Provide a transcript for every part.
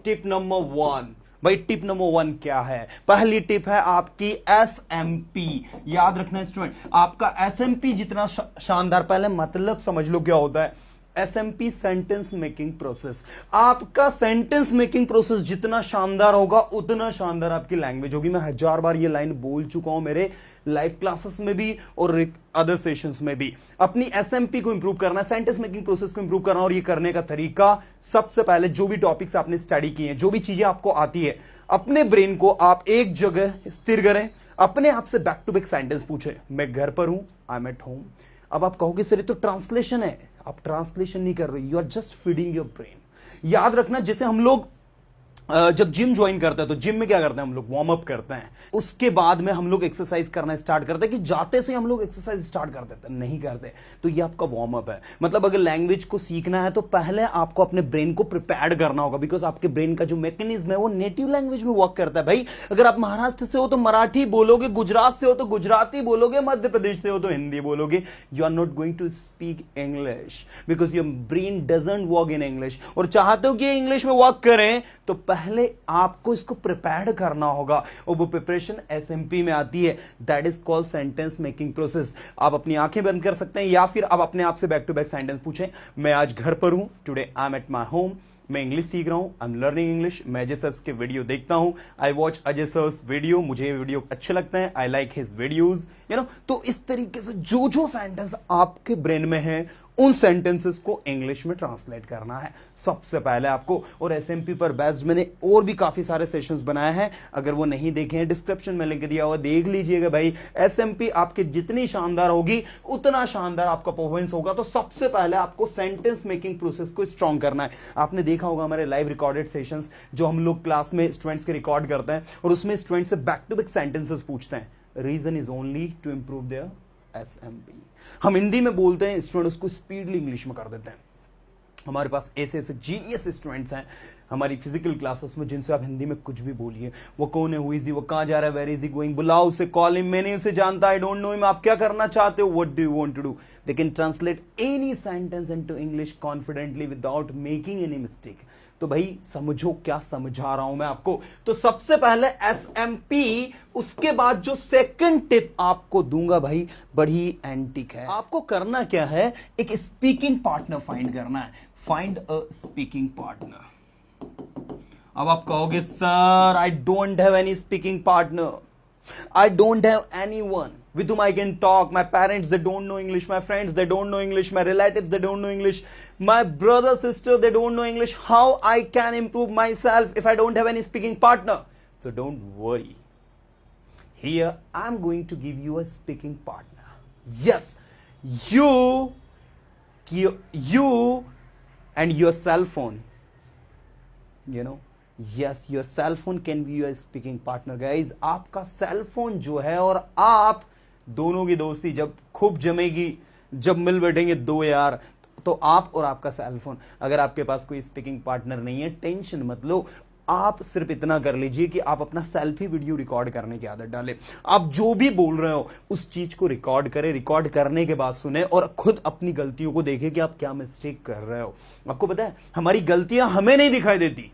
Tip number 1। भाई tip number 1 क्या है? पहली टिप है आपकी एसएमपी। याद रखना स्टूडेंट, आपका एसएमपी जितना शानदार, पहले मतलब समझ लो क्या होता है एसएमपी, सेंटेंस मेकिंग प्रोसेस। आपका सेंटेंस मेकिंग प्रोसेस जितना शानदार होगा उतना शानदार आपकी लैंग्वेज होगी। मैं 1000 बार ये लाइन बोल चुका हूं मेरे लाइव क्लासेस में भी और अदर सेशंस में भी। अपनी एसएमपी को इंप्रूव करना, सेंटेंस मेकिंग प्रोसेस को इंप्रूव करना, और ये करने का तरीका सबसे पहले जो भी टॉपिक्स आपने स्टडी किए हैं, जो भी चीजें आपको आती है, अपने ब्रेन को आप एक जगह स्थिर करें, अपने आप से बैक टू बैक सेंटेंस पूछे। मैं घर पर हूं, आई एम एट होम। अब आप कहोगे सर ये तो ट्रांसलेशन है। आप ट्रांसलेशन नहीं कर रहे, you are just feeding your brain. याद रखना, जैसे हम लोग जब जिम ज्वाइन करते हैं तो जिम में क्या करते हैं हम लोग? वार्म अप करते हैं। उसके बाद में हम लोग एक्सरसाइज करना स्टार्ट करते हैं कि जाते से हम लोग एक्सरसाइज स्टार्ट कर देते हैं? नहीं करते। तो ये आपका वार्म अप है। मतलब अगर लैंग्वेज को सीखना है तो पहले आपको अपने ब्रेन को प्रिपेयर करना होगा, बिकॉज आपके ब्रेन का जो मैकेनिज्म है वो नेटिव लैंग्वेज में वर्क करता है। भाई अगर आप महाराष्ट्र से हो तो मराठी बोलोगे, गुजरात से हो तो गुजराती बोलोगे, मध्य प्रदेश से हो तो हिंदी बोलोगे। You are not going to speak English because your brain doesn't work in English. और चाहते हो कि इंग्लिश में वर्क करें तो पहले आपको इसको प्रिपेयर करना होगा, और वो प्रिपरेशन एसएमपी में आती है। That is called sentence making process. आप अपनी आंखें बंद कर सकते हैं या फिर आप अपने आप से बैक टू बैक सेंटेंस पूछें। मैं आज घर पर हूं, today I am at my home. मैं इंग्लिश सीख रहा हूं, आई एम लर्निंग इंग्लिश। मैं अजय सर के वीडियो देखता हूं, I watch Ajay sir video, मुझे ये वीडियो अच्छे लगते हैं, I like his videos, you know. तो इस तरीके से जो जो सेंटेंस आपके ब्रेन में है उन सेंटेंसेस को इंग्लिश में ट्रांसलेट करना है सबसे पहले आपको। और एसएमपी पर बेस्ड मैंने और भी काफी सारे सेशंस बनाए हैं, अगर वो नहीं देखे हैं डिस्क्रिप्शन में लिंक दिया हुआ, देख लीजिएगा। भाई एसएमपी आपकी जितनी शानदार होगी उतना शानदार आपका परफॉर्मेंस होगा। तो सबसे पहले आपको सेंटेंस मेकिंग प्रोसेस को स्ट्रॉन्ग करना है। आपने देखा होगा हमारे लाइव रिकॉर्डेड सेशंस जो हम लोग क्लास में स्टूडेंट्स के रिकॉर्ड करते हैं और उसमें स्टूडेंट से बैक टू बैक सेंटेंसेस पूछते हैं। Reason is only to improve their SMP. हम हिंदी में बोलते हैं, स्टूडेंट उसको स्पीडली इंग्लिश में कर देते हैं। हमारे पास ऐसे ऐसे जीनियस स्टूडेंट्स हैं हमारी फिजिकल क्लासेस में जिनसे आप हिंदी में कुछ भी बोलिए, वो कौन है, हु इज ही, वो कहां जा रहा है, वेयर इज ही गोइंग, बुलाओ उसे, कॉल हिम, मैंने उसे जानता, आई डोंट नो हिम, आप क्या करना चाहते हो, what do you want to do. They can translate any sentence into English confidently without making any mistake. तो भाई समझो क्या समझा रहा हूं मैं आपको। तो सबसे पहले एसएमपी, उसके बाद जो सेकंड टिप आपको दूंगा भाई बड़ी एंटिक है। आपको करना क्या है, एक स्पीकिंग पार्टनर फाइंड करना है। Find a speaking partner. अब आप कहोगे sir I don't have any speaking partner, I don't have anyone with whom I can talk. My parents, they don't know English. My friends, they don't know English. My relatives, they don't know English. My brother, sister, they don't know English. How I can improve myself if I don't have any speaking partner? So don't worry. Here, I'm going to give you a speaking partner. Yes, you and your cell phone, you know. Yes, your cell phone can be your speaking partner, guys. आपका cell phone जो है और आप दोनों की दोस्ती जब खूब जमेगी, जब मिल बैठेंगे दो यार, तो आप और आपका सेल फोन। अगर आपके पास कोई स्पीकिंग पार्टनर नहीं है, टेंशन मत लो। आप सिर्फ इतना कर लीजिए कि आप अपना सेल्फी वीडियो रिकॉर्ड करने की आदत डालें। आप जो भी बोल रहे हो उस चीज को रिकॉर्ड करें, रिकॉर्ड करने के बाद सुने और खुद अपनी गलतियों को देखें कि आप क्या मिस्टेक कर रहे हो। आपको पता है हमारी गलतियां हमें नहीं दिखाई देती।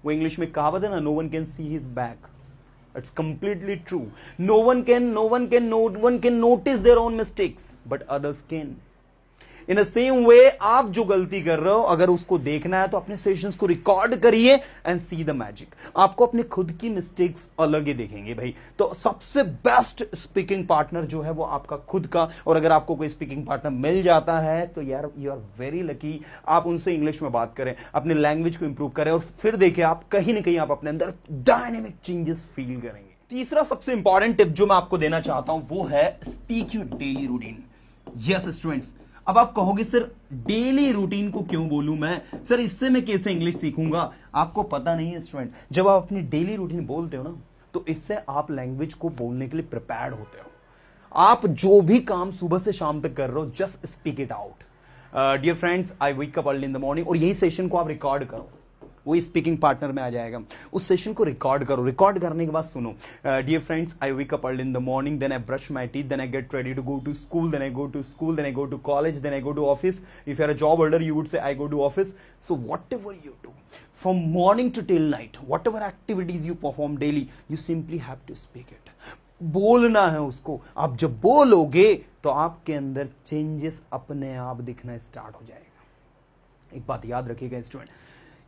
वो इंग्लिश में कहावत है ना, no one can see his back. It's completely true. No one can notice their own mistakes but others can. In the same way आप जो गलती कर रहे हो अगर उसको देखना है तो अपने सेशंस को रिकॉर्ड करिए एंड सी द मैजिक। आपको अपने खुद की मिस्टेक्स अलग ही देखेंगे भाई। तो सबसे बेस्ट स्पीकिंग पार्टनर जो है वो आपका खुद का। और अगर आपको कोई स्पीकिंग पार्टनर मिल जाता है तो यार यू आर वेरी लकी। आप उनसे इंग्लिश में बात करें, अपने लैंग्वेज को इंप्रूव करें और फिर देखिए आप कहीं ना कहीं आप अपने अंदर डायनेमिक चेंजेस फील करेंगे। तीसरा सबसे इंपॉर्टेंट टिप जो मैं आपको देना चाहता हूं वो है speak your daily routine. Yes students, अब आप कहोगे सर डेली रूटीन को क्यों बोलूं मैं, सर इससे मैं कैसे इंग्लिश सीखूंगा। आपको पता नहीं है स्टूडेंट, जब आप अपनी डेली रूटीन बोलते हो ना तो इससे आप लैंग्वेज को बोलने के लिए प्रिपेयर्ड होते हो। आप जो भी काम सुबह से शाम तक कर रहे हो just speak it out. Dear friends, I wake up early in the morning, और यही सेशन को आप रिकॉर्ड करो। वो स्पीकिंग पार्टनर में आ जाएगा। उस सेशन को रिकॉर्ड करो, रिकॉर्ड करने के बाद सुनो, dear friends, I wake up early in the morning, then I brush my teeth, then I get ready to go to school, then I go to school, then I go to college, then I go to office. If you are a job holder you would say I go to office. So whatever you do from morning to till night, whatever activities you perform daily, you simply have to speak it. बोलना है उसको। आप जब बोलोगे तो आपके अंदर changes अपने आप दिखना स्टार्ट हो जाएगा। एक बात याद रखिएगा स्टूडेंट,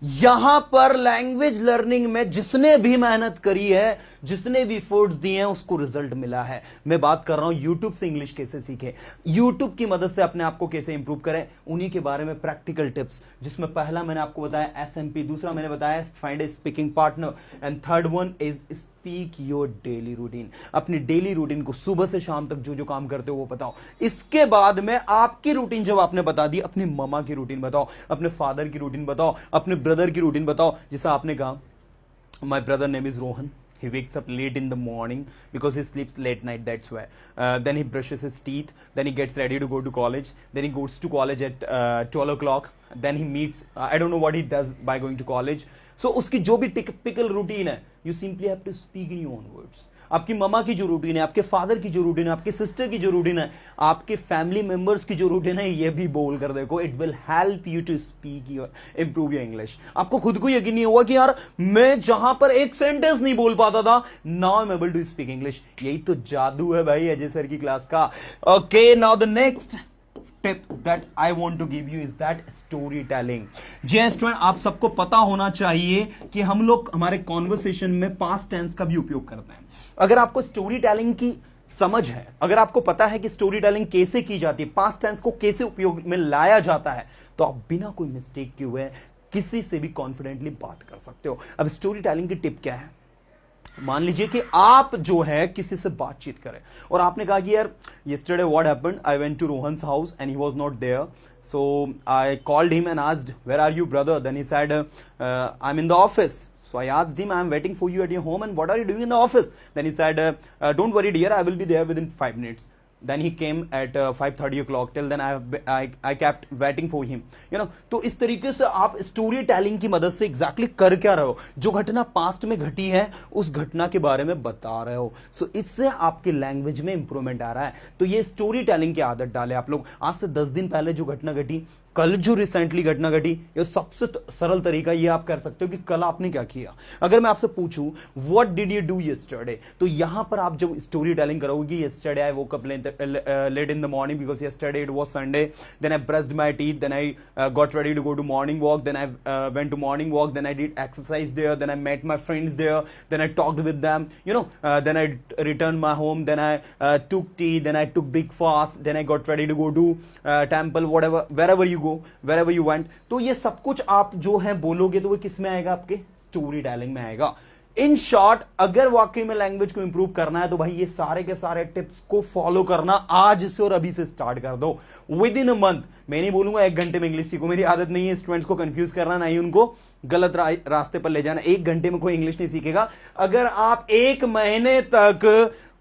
यहां पर लैंग्वेज लर्निंग में जिसने भी मेहनत करी है, जिसने भी एफर्ट्स दिए हैं, उसको रिजल्ट मिला है। मैं बात कर रहा हूं यूट्यूब से इंग्लिश कैसे सीखें, यूट्यूब की मदद से अपने आप को कैसे इंप्रूव करें, उन्हीं के बारे में प्रैक्टिकल टिप्स, जिसमें पहला मैंने आपको बताया एसएमपी, दूसरा मैंने बताया find A speaking partner, and third one is speak your daily routine. अपनी डेली रूटीन को सुबह से शाम तक जो जो काम करते हो वो बताओ। इसके बाद में आपकी रूटीन जब आपने बता दी, अपनी ममा की रूटीन बताओ, अपने फादर की रूटीन बताओ, अपने ब्रदर की रूटीन बताओ। जैसा आपने कहा, my brother name is Rohan, he wakes up late in the morning because he sleeps late night, that's why. Then he brushes his teeth, then he gets ready to go to college, then he goes to college at 12 o'clock, then he meets, I don't know what he does by going to college. So उसकी जो भी typical routine है, you simply have to speak in your own words. आपकी mama की जो routine है, आपके father की जो रूटीन है, आपके सिस्टर की जो रूटीन है, आपके फैमिली मेंबर्स की जो रूटीन है, ये भी बोल कर देखो। It will help you to speak your, improve your English. आपको खुद को यकीन नहीं होगा कि यार मैं जहां पर एक सेंटेंस नहीं बोल पाता था, now I am able to speak English. यही तो जादू है भाई अजय सर की क्लास का। Okay, now the next tip that I want to give you is that storytelling. जी स्टूडेंट, आप सबको पता होना चाहिए कि हम लोग हमारे कॉन्वर्सेशन में पास्ट टेंस का भी उपयोग करते हैं। अगर आपको स्टोरी टेलिंग की समझ है, अगर आपको पता है कि स्टोरी टेलिंग कैसे की जाती है, पास्ट टेंस को कैसे उपयोग में लाया जाता है, तो आप बिना कोई मिस्टेक किए हुए किसी से भी कॉन्फिडेंटली बात कर सकते हो। अब स्टोरी टेलिंग की टिप क्या है? मान लीजिए कि आप जो है किसी से बातचीत करें और आपने कहा कि यार yesterday what happened, I went to Rohan's house and he was not there, so I called him and asked where are you brother, then he said I'm in the office. So I asked him, I'm waiting for you at your home and what are you doing in the office? Then he said don't worry dear, I will be there within 5 minutes. Then he came at 5:30 o'clock. Till then I kept waiting for him. You know, तो इस तरीके से आप story telling की मदद से exactly कर क्या रहे हो, जो घटना पास्ट में घटी है उस घटना के बारे में बता रहे हो। सो इससे आपकी लैंग्वेज में इंप्रूवमेंट आ रहा है। तो ये स्टोरी टेलिंग की आदत डाले आप लोग। आज से 10 दिन पहले जो घटना घटी, कल जो रिसेंटली घटना घटी, ये सबसे सरल तरीका ये आप कर सकते हो कि कल आपने क्या किया। अगर मैं आपसे पूछूं what did you do yesterday, तो यहां पर आप जब स्टोरी टेलिंग करोगे, yesterday I woke up late in the morning because yesterday it was Sunday, then I brushed my teeth, then I got ready to go to morning walk, then I went to morning walk, then I did exercise there, then I met my friends there, then I talked with them, you know, then I returned my home, then I took tea, then I took big fast, then I got ready to go to temple, whatever, wherever you go, wherever you went। तो ये सब कुछ आप जो है बोलोगे तो वो किस में आएगा? आपके स्टोरी टेलिंग में आएगा। इन शॉर्ट, अगर वाकई में लैंग्वेज को इंप्रूव करना है तो भाई ये सारे के सारे टिप्स को फॉलो करना आज से और अभी से स्टार्ट कर दो। विद इन अ मंथ, मैं नहीं बोलूंगा 1 घंटे में इंग्लिश सीखो, मेरी आदत नहीं है स्टूडेंट्स को कंफ्यूज करना, नहीं उनको गलत रास्ते पर ले जाना। 1 घंटे में कोई इंग्लिश नहीं सीखेगा। अगर आप 1 महीने तक,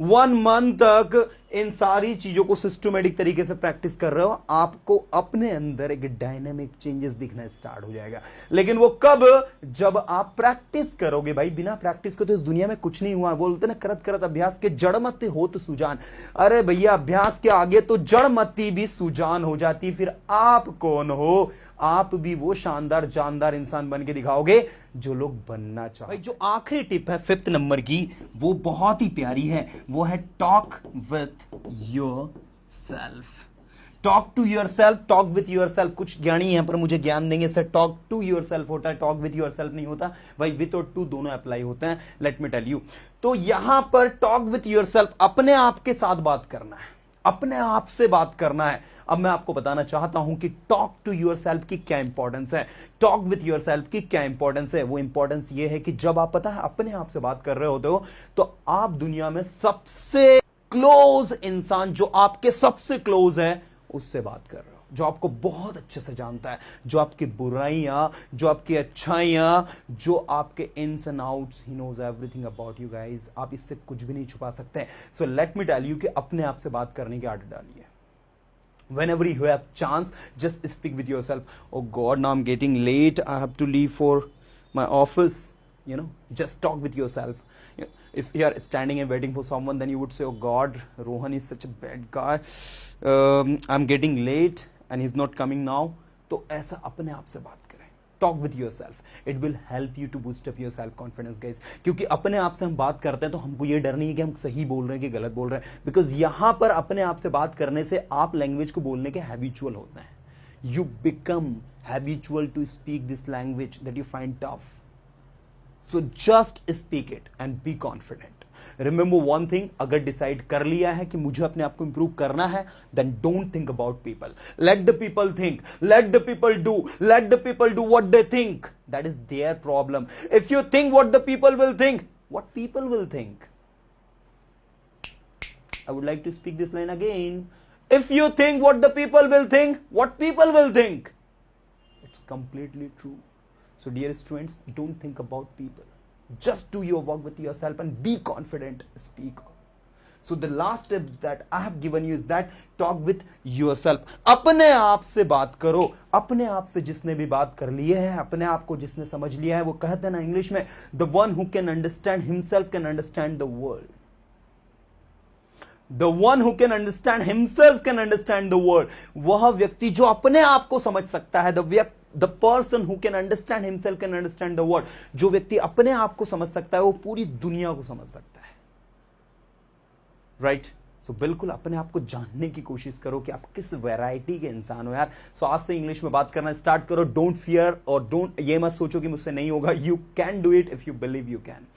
1 मंथ तक इन सारी चीजों को सिस्टमेटिक तरीके से प्रैक्टिस कर रहे हो, आपको अपने अंदर एक डायनामिक चेंजेस दिखना स्टार्ट हो जाएगा। लेकिन वो कब? जब आप प्रैक्टिस करोगे। भाई बिना प्रैक्टिस के तो इस दुनिया में कुछ नहीं हुआ। बोलते ना, करत करत अभ्यास के जड़ मत होत सुजान। अरे भैया, अभ्यास के आगे तो जड़ मत्ती भी सुजान हो जाती। फिर आप कौन हो? आप भी वो शानदार जानदार इंसान बन के दिखाओगे जो लोग बनना चाहते। भाई जो आखिरी टिप है 5th नंबर की, वो बहुत ही प्यारी है। वो है talk with yourself. Talk to yourself, talk with yourself. कुछ ज्ञानी यहां पर मुझे ज्ञान देंगे, sir talk to yourself होता है, टॉक विथ योर सेल्फ नहीं होता। भाई विथ और टू दोनों अप्लाई होते हैं। Let me tell you. तो यहां पर टॉक विथ योर सेल्फ, अपने आप के साथ बात करना है, अपने आप से बात करना है। अब मैं आपको बताना चाहता हूं कि टॉक टू योर सेल्फ की क्या इंपॉर्टेंस है, टॉक विथ योर सेल्फ की क्या इंपॉर्टेंस है। वो इंपॉर्टेंस ये है कि जब आप पता है अपने आप से बात कर रहे होते हो, तो आप दुनिया में सबसे क्लोज इंसान, जो आपके सबसे क्लोज है, उससे बात कर रहे हो, जो आपको बहुत अच्छे से जानता है, जो आपकी बुराइयां, जो आपकी अच्छाइयां, जो आपके ins and outs, he knows everything about you guys. आप इससे कुछ भी नहीं छुपा सकते। So let me tell you कि अपने आप से बात करने की आदत डालिए। Whenever you have chance, just speak with yourself. Oh God, now I'm getting late. I have to leave for my office, just talk with yourself. If you are standing and waiting for someone, then you would say, oh God, Rohan is such a bad guy, I'm getting late and he's not coming now. तो ऐसा अपने आप से बात करें, talk with yourself, it will help you to boost up your self confidence guys. क्योंकि अपने आप से हम बात करते हैं तो हमको ये डर नहीं है कि हम सही बोल रहे हैं कि गलत बोल रहे हैं, बिकॉज यहां पर अपने आप से बात करने से आप लैंग्वेज को बोलने के हैबिचुअल होते हैं। You become habitual to speak this language that you find tough. So just speak it and be confident. Remember one thing, अगर डिसाइड कर लिया है कि मुझे अपने आप को इंप्रूव करना है, then don't think about people. Let the people think. Let the people do. Let the people do what they think. That is their problem. If you think what the people will think, what people will think? I would like to speak this line again. If you think what the people will think, what people will think? It's completely true. So dear students, don't think about people. Just do your work with yourself and be confident speaker. So the last tip that I have given you is that talk with yourself. अपने आप से बात करो। अपने आप से जिसने भी बात कर ली है, अपने आप को जिसने समझ लिया है, वो कहते हैं ना इंग्लिश में, the one who can understand himself can understand the world. The one who can understand himself can understand the world. वह व्यक्ति जो अपने आप को समझ सकता है, the person who can understand himself can understand the world. जो व्यक्ति अपने आप को समझ सकता है वो पूरी दुनिया को समझ सकता है, राइट? सो बिल्कुल अपने आप को जानने की कोशिश करो कि आप किस वैरायटी के इंसान हो यार। सो आज से इंग्लिश में बात करना स्टार्ट करो। डोंट फियर और ये मत सोचो कि मुझसे नहीं होगा। You can do it if you believe you can.